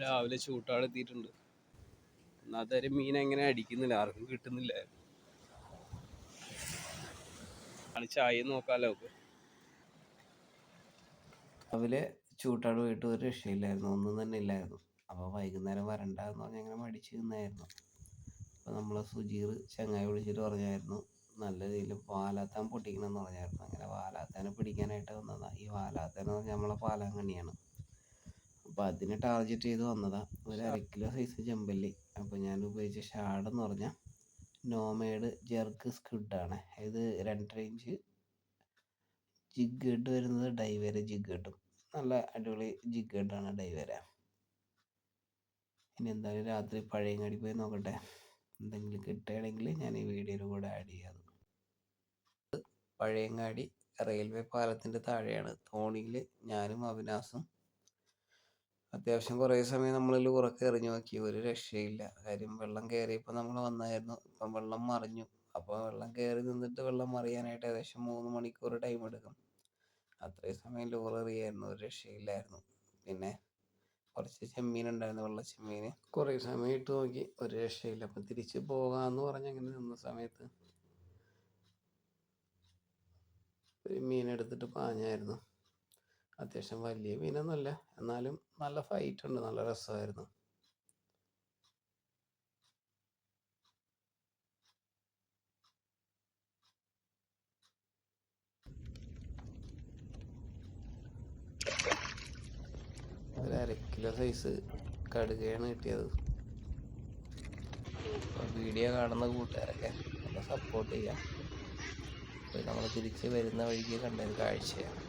രാവിലെ ചൂട്ടാട് എത്തിയിട്ടുണ്ട്. ഒന്നാമത്തെ മീൻ എങ്ങനെ അടിക്കുന്നില്ല, ആർക്കും കിട്ടുന്നില്ല. ചായ നോക്കാലോ. രാവിലെ ചൂട്ടാട് പോയിട്ട് ഒരു രക്ഷയില്ലായിരുന്നു, ഒന്നും തന്നെ ഇല്ലായിരുന്നു. അപ്പോൾ വൈകുന്നേരം വരണ്ടെന്ന് പറഞ്ഞ് അങ്ങനെ മടിച്ച് നിന്നായിരുന്നു. അപ്പോൾ നമ്മൾ സുജീർ ചങ്ങായി വിളിച്ചിട്ട് പറഞ്ഞായിരുന്നു നല്ല രീതിയിൽ വാലാത്താൻ പൊട്ടിക്കണമെന്ന് പറഞ്ഞായിരുന്നു. അങ്ങനെ വാലാത്താനെ പിടിക്കാനായിട്ട് വന്നതാണ്. ഈ വാലാത്താൻ എന്ന് പറഞ്ഞാൽ നമ്മളെ പാലാങ്കണ്ണിയാണ്. അപ്പോൾ അതിനെ ടാർഗറ്റ് ചെയ്ത് വന്നതാണ്. ഒരു 1/2 കിലോ സൈസ് ചെമ്പല്ലി. അപ്പോൾ ഞാൻ ഉപയോഗിച്ച ഷാഡെന്ന് പറഞ്ഞാൽ നോമേഡ് ജെർക്ക് സ്ക്വിഡാണ്. ഇത് 2.5 ഇഞ്ച് ജിഗ് ഹെഡ് വരുന്നത് ഡൈവേര ജിഗ് ഹെഡും. നല്ല അടിപൊളി ജിഗ് ഹെഡാണ് ഡൈവേര. ഇനി എന്തായാലും രാത്രി പഴയങ്ങാടി പോയി നോക്കട്ടെ, എന്തെങ്കിലും കിട്ടുകയാണെങ്കിൽ ഞാൻ ഈ വീഡിയോയിൽ കൂടെ ആഡ് ചെയ്യാം. പഴയങ്ങാടി റെയിൽവേ പാലത്തിൻ്റെ താഴെയാണ്. തോണിയിൽ ഞാനും അവിനാസും അത്യാവശ്യം കുറേ സമയം നമ്മൾ ഉറക്കെ എറിഞ്ഞു നോക്കി, ഒരു രക്ഷയില്ല. കാര്യം വെള്ളം കയറിയപ്പോൾ നമ്മൾ വന്നായിരുന്നു, ഇപ്പം വെള്ളം മറിഞ്ഞു. അപ്പോൾ വെള്ളം കയറി നിന്നിട്ട് വെള്ളം മറിയാനായിട്ട് ഏകദേശം 3 മണിക്കൂർ ടൈം എടുക്കും. അത്രയും സമയം എറിയായിരുന്നു, ഒരു രക്ഷയില്ലായിരുന്നു. പിന്നെ കുറച്ച് ചെമ്മീൻ ഉണ്ടായിരുന്നു, വെള്ള ചെമ്മീൻ. കുറേ സമയം ഇട്ട് നോക്കി, ഒരു രക്ഷയില്ല. അപ്പം തിരിച്ച് പോകാമെന്ന് പറഞ്ഞ് അങ്ങനെ നിന്ന സമയത്ത് ഒരു മീനെടുത്തിട്ട് പാഞ്ഞായിരുന്നു. അത്യാവശ്യം വലിയ മീനൊന്നുമല്ല, എന്നാലും നല്ല ഫൈറ്റ് ഉണ്ട്, നല്ല രസമായിരുന്നു. ഒരു 1/2 കിലോ സൈസ് കടുകയാണ് കിട്ടിയത്. വീഡിയോ കാണുന്ന കൂട്ടുകാരൊക്കെ ഒന്ന് സപ്പോർട്ട് ചെയ്യാം. നമ്മൾ തിരിച്ച് വരുന്ന വഴിക്ക് കണ്ടൊരു കാഴ്ചയാണ്.